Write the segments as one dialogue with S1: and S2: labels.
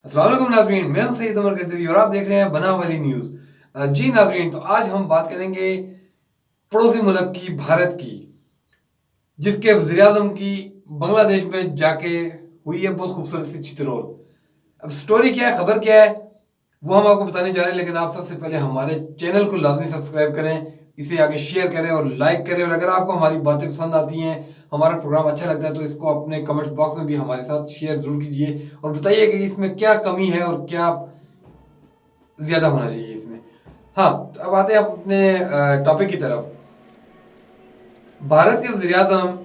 S1: अस्सलाम वालेकुम नाज़रीन, मैं हूं सईद उमर करदी और आप देख रहे हैं बना वाली न्यूज़। जी नाज़रीन, तो आज हम बात करेंगे पड़ोसी मुल्क की, भारत की, जिसके वज़ीर-ए-आज़म की बांग्लादेश में जाके हुई है बहुत खूबसूरत सी चितरोल। अब स्टोरी क्या है, खबर क्या है, वो हम आपको बताने जा रहे हैं, लेकिन आप सबसे पहले हमारे चैनल को लाजमी सब्सक्राइब करें, इसे आगे शेयर करें और लाइक करें। और अगर आपको हमारी बातें पसंद आती हैं, हमारा प्रोग्राम अच्छा लगता है, तो इसको अपने कमेंट्स बॉक्स में भी हमारे साथ शेयर ज़रूर कीजिए और बताइए कि इसमें क्या कमी है और क्या ज़्यादा होना चाहिए इसमें। हाँ, तो अब आते हैं अपने टॉपिक की तरफ। भारत के वज़ीर-ए-आज़म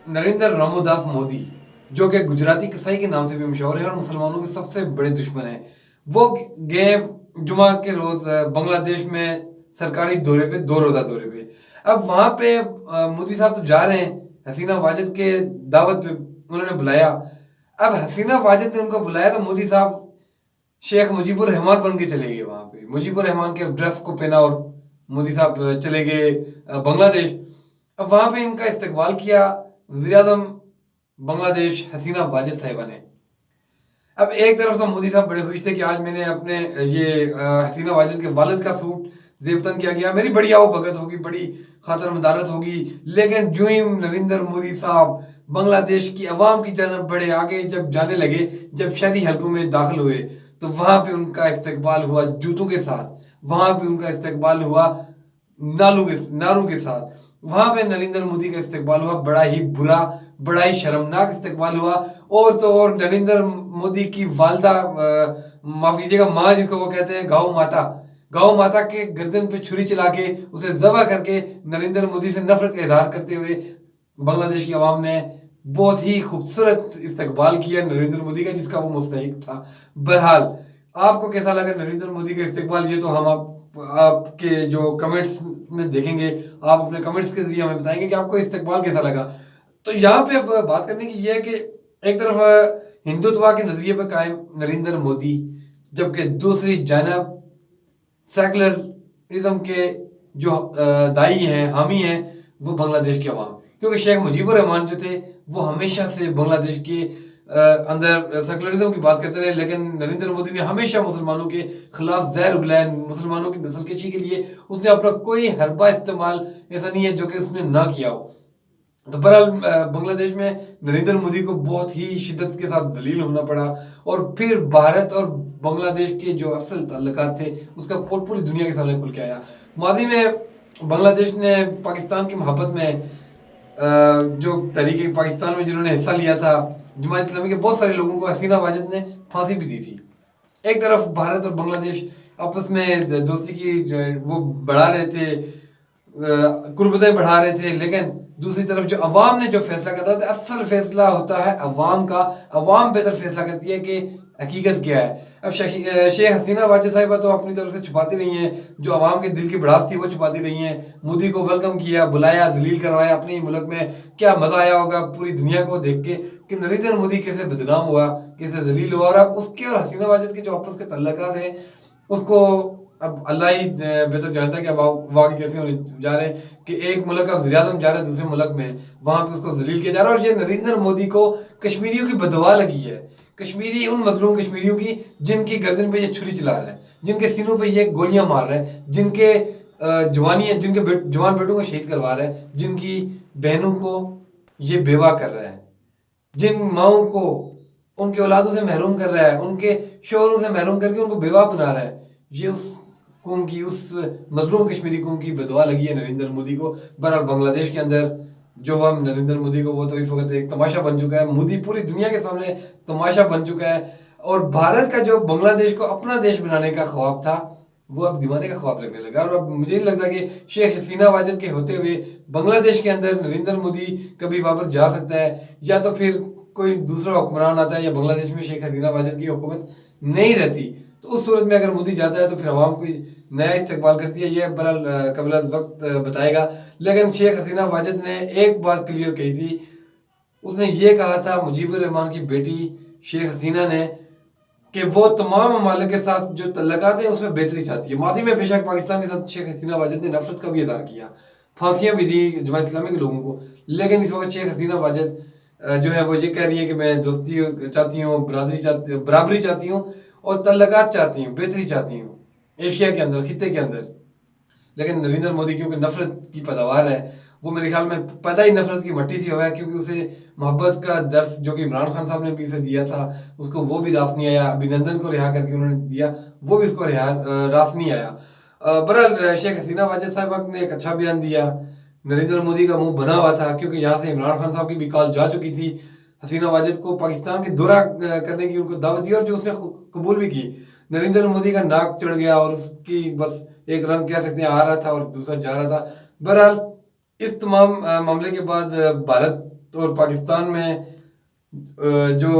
S1: नरेंद्र रामोदास मोदी, जो कि गुजराती कसाई के नाम से भी मशहूर है और मुसलमानों के सबसे बड़े दुश्मन हैं, वो गए जुमा के रोज़ बांग्लादेश में सरकारी दौरे पे, 2 रोज़ा दौरे पे। अब वहाँ पे मोदी साहब तो जा रहे हैं, हसीना वाजिद के दावत पे उन्होंने बुलाया। अब हसीना वाजिद ने उनको बुलाया तो मोदी साहब शेख मुजीबुर रहमान बन के चले गए वहाँ पे, मुजीबुर रहमान के ड्रेस को पहना और मोदी साहब चले गए बांग्लादेश। अब वहाँ पे इनका इस्तकबाल किया वज़ीर-ए-आज़म बांग्लादेश हसीना वाजिद साहिबा ने। अब एक तरफ तो मोदी साहब बड़े खुश थे कि आज मैंने अपने हसीना वाजिद के वालिद का सूट ज़ेबतन किया गया, मेरी बड़ी आओ भगत होगी, बड़ी खातर मदारत होगी। लेकिन जो ही नरेंद्र मोदी साहब बांग्लादेश की अवाम की जानब बढ़े, आगे जब जाने लगे, जब शहरी हलकों में दाखिल हुए, तो वहाँ पे उनका इस्तकबाल हुआ जूतों के साथ, वहाँ पे उनका इस्तकबाल हुआ नारों के साथ। वहाँ पे नरेंद्र मोदी का इस्तकबाल हुआ बड़ा ही बुरा, बड़ा ही शर्मनाक इस्तकबाल हुआ। और तो और नरेंद्र मोदी की वालदा, माफ कीजिएगा, माँ जिसको वो कहते हैं, गाँव माता के गर्दन पे छुरी चला के उसे ज़बह करके नरेंद्र मोदी से नफरत का इजहार करते हुए बांग्लादेश की आवाम ने बहुत ही खूबसूरत इस्तकबाल किया नरेंद्र मोदी का, जिसका वो मुस्तहिक था। बहरहाल, आपको कैसा लगा नरेंद्र मोदी का इस्तकबाल, ये तो हम आपके जो कमेंट्स में देखेंगे। आप अपने कमेंट्स के जरिए हमें बताएंगे कि आपको इस्तकबाल कैसा लगा। तो यहाँ पे अब बात करने की ये है कि एक तरफ हिंदुत्व के नज़रिए पर कायम नरेंद्र मोदी, जबकि दूसरी जानब सेकुलरिज्म के जो दाई हैं, हामी हैं, वो बांग्लादेश के अवाम। क्योंकि शेख मुजीबुर रहमान जो थे, वो हमेशा से बांग्लादेश के अंदर सेकुलरिज्म की बात करते रहे, लेकिन नरेंद्र मोदी ने हमेशा मुसलमानों के खिलाफ जहर उगलाया, मुसलमानों की नस्लकशी के लिए उसने अपना कोई हरबा इस्तेमाल ऐसा नहीं है जो कि उसने ना किया हो। तो बहरहाल बांग्लादेश में नरेंद्र मोदी को बहुत ही शिद्दत के साथ जलील होना पड़ा और फिर भारत और बांग्लादेश के जो असल ताल्लुकात थे उसका पूरी दुनिया के सामने खुल के आया। माजी में बांग्लादेश ने पाकिस्तान की मोहब्बत में जो तहरीक पाकिस्तान में जिन्होंने हिस्सा लिया था, जमात इस्लामी के बहुत सारे लोगों को हसीना वाजिद ने फांसी भी दी थी। एक तरफ भारत और बांग्लादेश आपस में दोस्ती की वो बढ़ा रहे थे, कुर्बतें बढ़ा रहे थे, लेकिन दूसरी तरफ जो अवाम ने जो फैसला करना था, असल फैसला होता है अवाम का। अवाम बेहतर फैसला करती है कि हकीकत क्या है। अब शेख हसीना वाजिद साहिबा तो अपनी तरफ से छुपाती रही हैं, जो अवाम के दिल की भड़ास थी वो छुपाती रही हैं। मोदी को वेलकम किया, बुलाया, जलील करवाया अपने ही मुल्क में। क्या मज़ा आया होगा पूरी दुनिया को देख के कि नरेंद्र मोदी कैसे बदनाम हुआ, कैसे जलील हुआ। और अब उसके और हसीना वाजिद के जो आपस के तल्लुकात हैं, उसको अब अल्लाह ही बेहतर जानता है कि अब वाकई कैसे होने जा रहे हैं कि एक मुल्क का वज़ीर-ए-आज़म जा रहा है दूसरे मुल्क में, वहाँ पे उसको जलील किया जा रहा है। और ये नरेंद्र मोदी को कश्मीरियों की बददुआ लगी है, कश्मीरी, उन मजलूम कश्मीरियों की जिनकी गर्दन पे ये छुरी चला रहा है, जिनके सीनों पे ये गोलियां मार रहा है, जिनके जवान बेटों को शहीद करवा रहा है, जिनकी बहनों को ये बेवा कर रहा है, जिन माओं को उनके औलादों से महरूम कर रहा है, उनके शोहरों से महरूम करके उनको बेवा बना रहा है। ये उस कौम की, उस मजलूम कश्मीरी कौम की बददुआ लगी है नरेंद्र मोदी को। बहरहाल बांग्लादेश के अंदर जो हम नरेंद्र मोदी को, वो तो इस वक्त एक तमाशा बन चुका है। मोदी पूरी दुनिया के सामने तमाशा बन चुका है। और भारत का जो बांग्लादेश को अपना देश बनाने का ख्वाब था, वो अब दीवाने का ख्वाब लगने लगा। और अब मुझे नहीं लगता कि शेख हसीना वाजिद के होते हुए बांग्लादेश के अंदर नरेंद्र मोदी कभी वापस जा सकता है, या तो फिर कोई दूसरा हुक्मरान आता है, या बांग्लादेश में शेख हसीना वाजिद की हुकूमत नहीं रहती। तो उस सूरत में अगर मोदी जाता है तो फिर अवाम कोई नया इस्तकबाल करती है, ये बहरहाल कबल वक्त बताएगा। लेकिन शेख हसीना वाजिद ने एक बात क्लियर कही थी, उसने ये कहा था मुजीबुर रहमान की बेटी शेख हसीना ने कि वो तमाम ममालिक के साथ जो तल्लुकात हैं उसमें बेहतरी चाहती है। मादी में बेशक पाकिस्तान के साथ शेख हसीना वाजिद ने नफरत का भी इज़हार किया, फांसियाँ भी दी जमात इस्लामी के लोगों को, लेकिन इस वक्त शेख हसीना वाजिद जो है वो ये कह रही है कि मैं दोस्ती चाहती हूँ, बराबरी चाहती हूँ। اور تعلقات چاہتی ہوں، بہتری چاہتی ہوں ایشیا کے اندر، خطے کے اندر. لیکن نریندر مودی کیونکہ نفرت کی پیداوار ہے، وہ میرے خیال میں پیدا ہی نفرت کی مٹی سے ہوا ہے، کیونکہ اسے محبت کا درس جو کہ عمران خان صاحب نے بھی اسے دیا تھا اس کو وہ بھی راس نہیں آیا. ابھینندن کو رہا کر کے انہوں نے دیا، وہ بھی اس کو راس نہیں آیا. برحال شیخ حسینہ واجد صاحبہ نے ایک اچھا بیان دیا. نریندر مودی کا منہ بنا ہوا تھا کیونکہ یہاں سے عمران خان صاحب کی بھی کال جا چکی تھی حسینہ واجد کو پاکستان کے دورہ کرنے کی ان کو دعوت دی، اور جو اس نے قبول بھی کی. نریندر مودی کا ناک چڑھ گیا اور اس کی بس ایک رنگ کہہ سکتے ہیں آ رہا تھا اور دوسرا جا رہا تھا. بہرحال اس تمام معاملے کے بعد بھارت اور پاکستان میں جو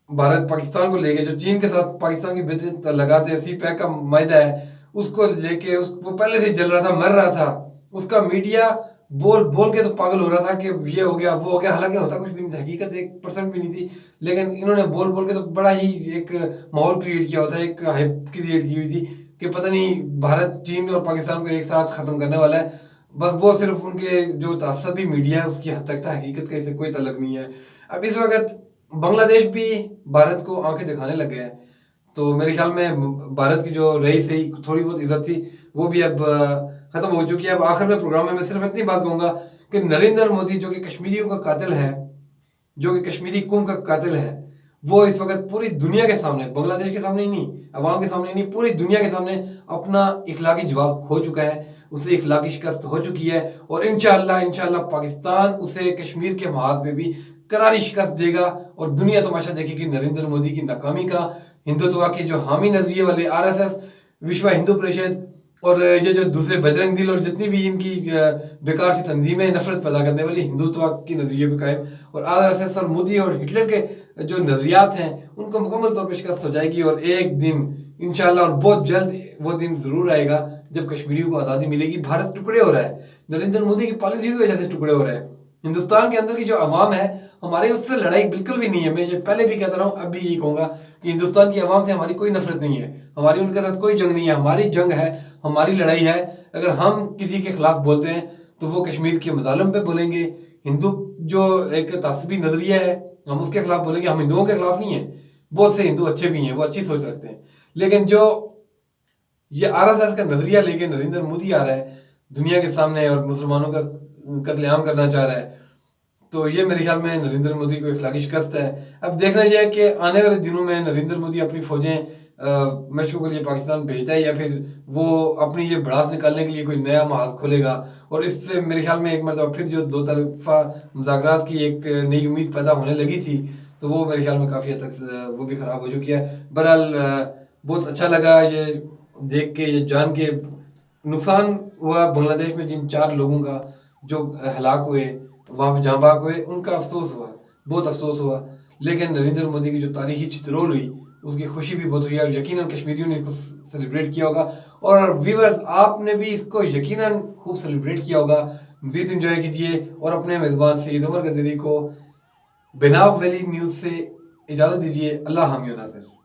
S1: بھارت پاکستان کو لے کے جو چین کے ساتھ پاکستان کی بہترین تعلقات ہے، سی پیک کا معاہدہ ہے، اس کو لے کے وہ پہلے سے جل رہا تھا، مر رہا تھا. اس کا میڈیا بول بول کے تو پاگل ہو رہا تھا کہ یہ ہو گیا وہ ہو گیا، حالانکہ ہوتا کچھ بھی نہیں تھا، حقیقت 1% بھی نہیں تھی. لیکن انہوں نے بول بول کے تو بڑا ہی ایک ماحول کریٹ کیا ہوتا ہے، ایک ہائپ کریٹ کی ہوئی تھی کہ پتہ نہیں بھارت چین اور پاکستان کو ایک ساتھ ختم کرنے والا ہے. بس وہ صرف ان کے جو تعصبی میڈیا ہے اس کی حد تک تھا، حقیقت کا اسے کوئی تعلق نہیں ہے. اب اس وقت بنگلہ دیش بھی بھارت کو آنکھیں دکھانے لگ گیا ہے، تو میرے خیال میں بھارت کی جو رہی صحیح تھوڑی بہت عزت تھی وہ بھی اب ختم ہو چکی ہے. اب آخر میں پروگرام میں صرف اتنی بات کہوں گا کہ نریندر مودی جو کہ کشمیریوں کا قاتل ہے، جو کہ کشمیری قوم کا قاتل ہے، وہ اس وقت پوری دنیا کے سامنے، بنگلہ دیش کے سامنے ہی نہیں، عوام کے سامنے ہی نہیں، پوری دنیا کے سامنے اپنا اخلاقی جواب کھو چکا ہے. اسے اخلاقی شکست ہو چکی ہے، اور انشاءاللہ پاکستان اسے کشمیر کے محاذ پہ بھی کراری شکست دے گا، اور دنیا تماشا دیکھے گی نریندر مودی کی ناکامی کا. ہندوتوا کے جو حامی نظریے والے RSS، وشوا ہندو پریشد، اور یہ جو دوسرے بجرنگ دل اور جتنی بھی ان کی بیکار سی تنظیمیں نفرت پیدا کرنے والی ہندوتوا کی نظریے پہ قائم، اور RSS اور مودی اور ہٹلر کے جو نظریات ہیں ان کو مکمل طور پہ شکست ہو جائے گی. اور ایک دن انشاءاللہ، اور بہت جلد وہ دن ضرور آئے گا جب کشمیریوں کو آزادی ملے گی. بھارت ٹکڑے ہو رہا ہے، نریندر مودی کی پالیسی کی وجہ سے ٹکڑے ہو رہا ہے. ہندوستان کے اندر کی جو عوام ہے ہماری اس سے لڑائی بالکل بھی نہیں ہے. میں یہ پہلے بھی کہتا رہا ہوں، اب بھی یہی کہوں گا کہ ہندوستان کی عوام سے ہماری کوئی نفرت نہیں ہے، ہماری ان کے ساتھ کوئی جنگ نہیں ہے. ہماری جنگ ہے، ہماری لڑائی ہے. اگر ہم کسی کے خلاف بولتے ہیں تو وہ کشمیر کے مظالم پہ بولیں گے. ہندو جو ایک تعصبی نظریہ ہے ہم اس کے خلاف بولیں گے. ہم ہندوؤں کے خلاف نہیں ہیں، بہت سے ہندو اچھے بھی ہیں، وہ اچھی سوچ رکھتے ہیں. لیکن جو یہ RSS کا نظریہ لے کے نریندر مودی آ رہا ہے دنیا کے سامنے اور مسلمانوں کا قتل عام کرنا چاہ رہا ہے، تو یہ میرے خیال میں نریندر مودی کو اخلاقی شکست ہے. اب دیکھنا یہ ہے کہ آنے والے دنوں میں نریندر مودی اپنی فوجیں میچوں کے لیے پاکستان بھیجتا ہے، یا پھر وہ اپنی یہ بڑاس نکالنے کے لیے کوئی نیا محاذ کھولے گا. اور اس سے میرے خیال میں ایک مرتبہ پھر جو دو طرفہ مذاکرات کی ایک نئی امید پیدا ہونے لگی تھی، تو وہ میرے خیال میں کافی حد تک وہ بھی خراب ہو چکی ہے. بہرحال بہت اچھا لگا یہ دیکھ کے، یہ جان کے. نقصان ہوا بنگلہ دیش میں جن 4 لوگوں کا جو ہلاک ہوئے، وہاں پہ جاں بحق ہوئے، ان کا افسوس ہوا، بہت افسوس ہوا. لیکن نریندر مودی کی جو تاریخی چترول ہوئی اس کی خوشی بھی بہت ہوئی، اور یقیناً کشمیریوں نے اس کو سیلیبریٹ کیا ہوگا. اور ویورز آپ نے بھی اس کو یقیناً خوب سیلیبریٹ کیا ہوگا. مزید انجوائے کیجئے، اور اپنے میزبان سید عمر گدیری کو بناب ویلی نیوز سے اجازت دیجیے. اللہ حامی و ناصر.